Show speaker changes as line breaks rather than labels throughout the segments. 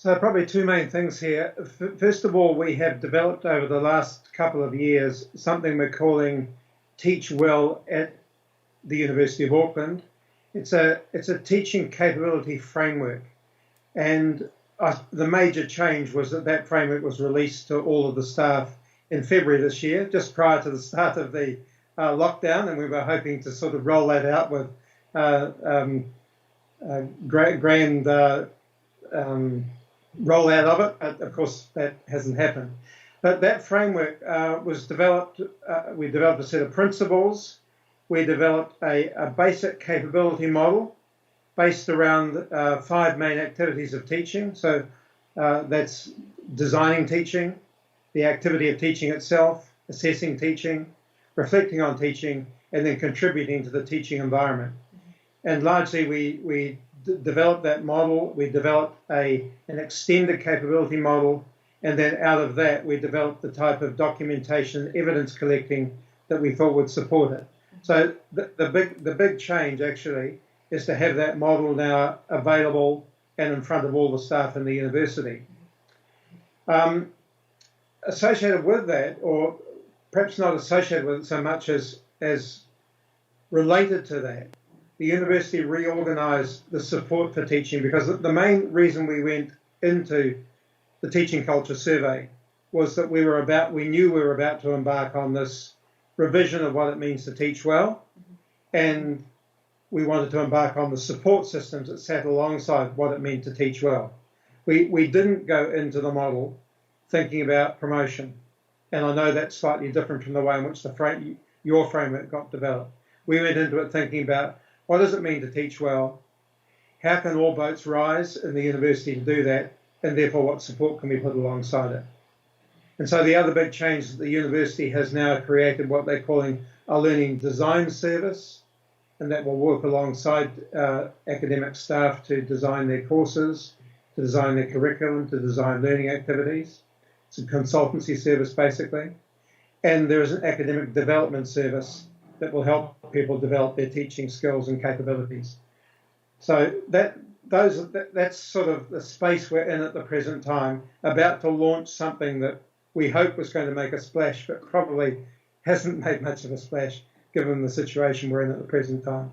So probably two main things here. First of all, we have developed over the last couple of years something we're calling Teach Well at the University of Auckland. It's a teaching capability framework, and the major change was that framework was released to all of the staff in February this year, just prior to the start of the lockdown, and we were hoping to sort of roll that out with grand rollout of it. Of course, that hasn't happened. But that framework was developed. We developed a set of principles. We developed a basic capability model based around 5 main activities of teaching. So that's designing teaching, the activity of teaching itself, assessing teaching, reflecting on teaching, and then contributing to the teaching environment. And largely we developed that model. We developed an extended capability model, and then out of that we developed the type of documentation, evidence collecting that we thought would support it. So the big change actually is to have that model now available and in front of all the staff in the university. Associated with that, or perhaps not associated with it so much as related to that, the university reorganised the support for teaching, because the main reason we went into the teaching culture survey was that we knew we were about to embark on this revision of what it means to teach well, and we wanted to embark on the support systems that sat alongside what it meant to teach well. We didn't go into the model thinking about promotion, and I know that's slightly different from the way in which your framework got developed. We went into it thinking about what does it mean to teach well, how can all boats rise in the university to do that, and therefore what support can be put alongside it. And so the other big change is that the university has now created what they're calling a learning design service, and that will work alongside academic staff to design their courses, to design their curriculum, to design learning activities. It's a consultancy service basically. And there is an academic development service that will help people develop their teaching skills and capabilities. So that's sort of the space we're in at the present time, about to launch something that we hope was going to make a splash, but probably hasn't made much of a splash given the situation we're in at the present time.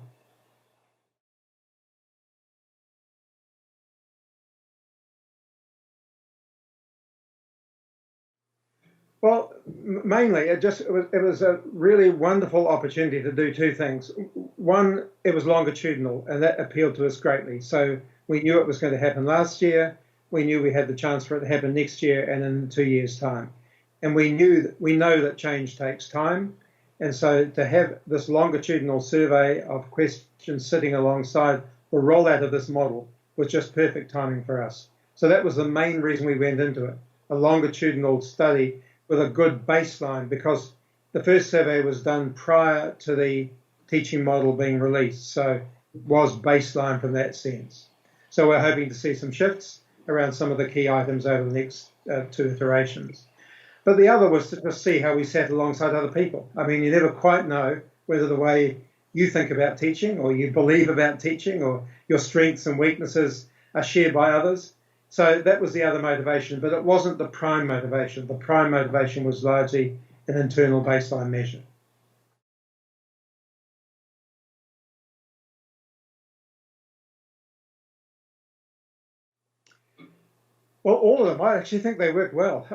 Well, mainly it was a really wonderful opportunity to do two things. One, it was longitudinal, and that appealed to us greatly. So we knew it was going to happen last year. We knew we had the chance for it to happen next year and in 2 years' time. And we know that change takes time. And so to have this longitudinal survey of questions sitting alongside the rollout of this model was just perfect timing for us. So that was the main reason we went into it, a longitudinal study with a good baseline, because the first survey was done prior to the teaching model being released, so it was baseline from that sense. So we're hoping to see some shifts around some of the key items over the next 2 iterations. But the other was to just see how we sat alongside other people. I mean, you never quite know whether the way you think about teaching or you believe about teaching or your strengths and weaknesses are shared by others. So that was the other motivation, but it wasn't the prime motivation. The prime motivation was largely an internal baseline measure. Well, all of them. I actually think they worked well.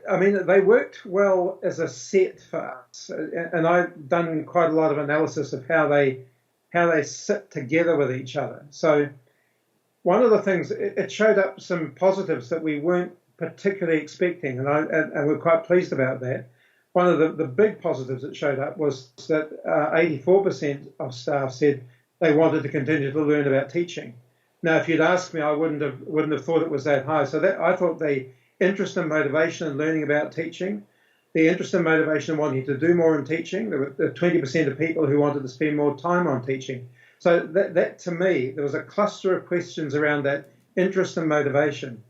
I mean, they worked well as a set for us, and I've done quite a lot of analysis of how they sit together with each other. So one of the things, it showed up some positives that we weren't particularly expecting, and we're quite pleased about that. One of the big positives that showed up was that 84% of staff said they wanted to continue to learn about teaching. Now, if you'd asked me, I wouldn't have thought it was that high. So that I thought the interest and motivation in learning about teaching, the interest and motivation in wanting to do more in teaching, there were 20% of people who wanted to spend more time on teaching. So that to me, there was a cluster of questions around that interest and motivation,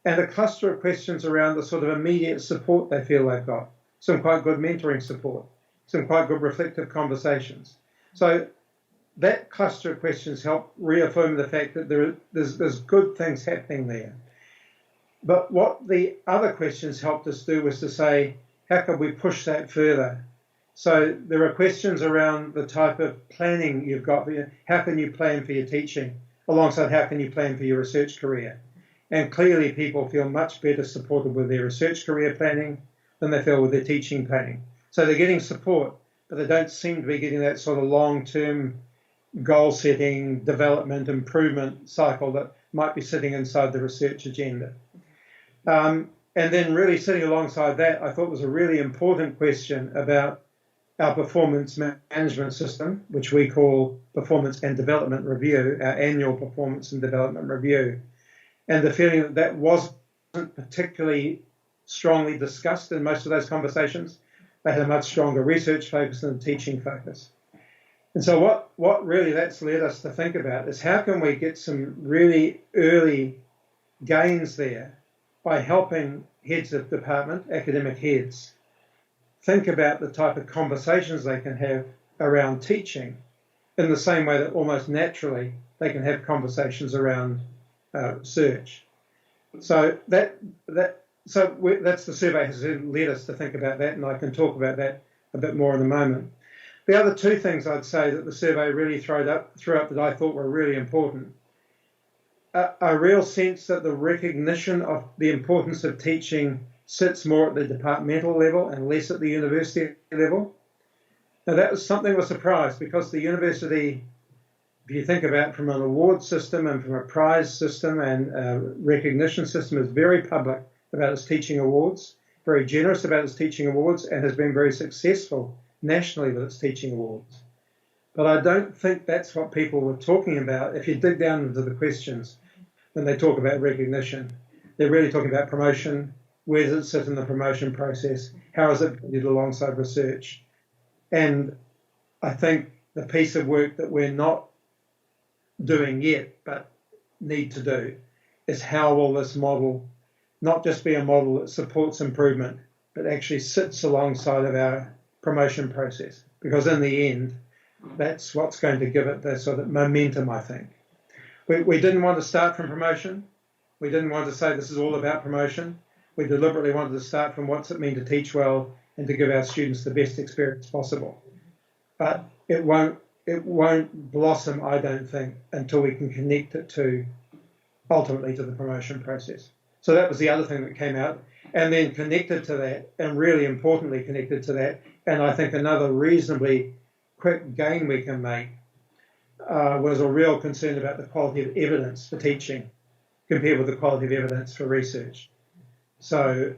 and a cluster of questions around the sort of immediate support they feel they've got. Some quite good mentoring support, some quite good reflective conversations. So that cluster of questions help reaffirm the fact that there's good things happening there. But what the other questions helped us do was to say, how can we push that further? So there are questions around the type of planning you've got. How can you plan for your teaching? Alongside how can you plan for your research career? And clearly people feel much better supported with their research career planning than they feel with their teaching planning. So they're getting support, but they don't seem to be getting that sort of long-term goal setting, development, improvement cycle that might be sitting inside the research agenda. And then really sitting alongside that, I thought was a really important question about our performance management system, which we call Performance and Development Review, our annual Performance and Development Review, and the feeling that that wasn't particularly strongly discussed in most of those conversations. They had a much stronger research focus than a teaching focus. And so what really that's led us to think about is how can we get some really early gains there by helping heads of department, academic heads, think about the type of conversations they can have around teaching in the same way that almost naturally they can have conversations around research. So that's the survey has led us to think about that, and I can talk about that a bit more in a moment. The other two things I'd say that the survey really threw up that I thought were really important. A real sense that the recognition of the importance of teaching sits more at the departmental level and less at the university level. Now that was something of a surprise because the university, if you think about it from an award system and from a prize system and a recognition system, is very public about its teaching awards, very generous about its teaching awards, and has been very successful nationally with its teaching awards. But I don't think that's what people were talking about. If you dig down into the questions, when they talk about recognition, they're really talking about promotion. Where does it sit in the promotion process? How is it viewed alongside research? And I think the piece of work that we're not doing yet, but need to do, is how will this model not just be a model that supports improvement, but actually sits alongside of our promotion process? Because in the end, that's what's going to give it the sort of momentum, I think. We didn't want to start from promotion. We didn't want to say this is all about promotion. We deliberately wanted to start from what's it mean to teach well and to give our students the best experience possible. But it won't blossom, I don't think, until we can connect it to, ultimately, to the promotion process. So that was the other thing that came out. And then connected to that, and really importantly connected to that, and I think another reasonably quick gain we can make was a real concern about the quality of evidence for teaching compared with the quality of evidence for research. So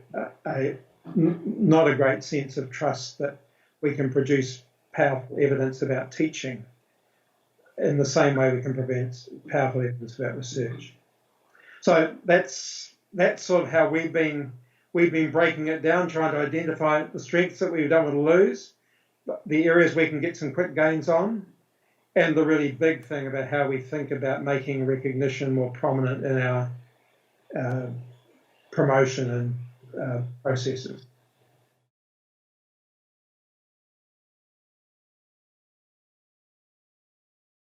not a great sense of trust that we can produce powerful evidence about teaching in the same way we can prevent powerful evidence about research. So that's sort of how we've been breaking it down, trying to identify the strengths that we don't want to lose, the areas we can get some quick gains on, and the really big thing about how we think about making recognition more prominent in our promotion and processes.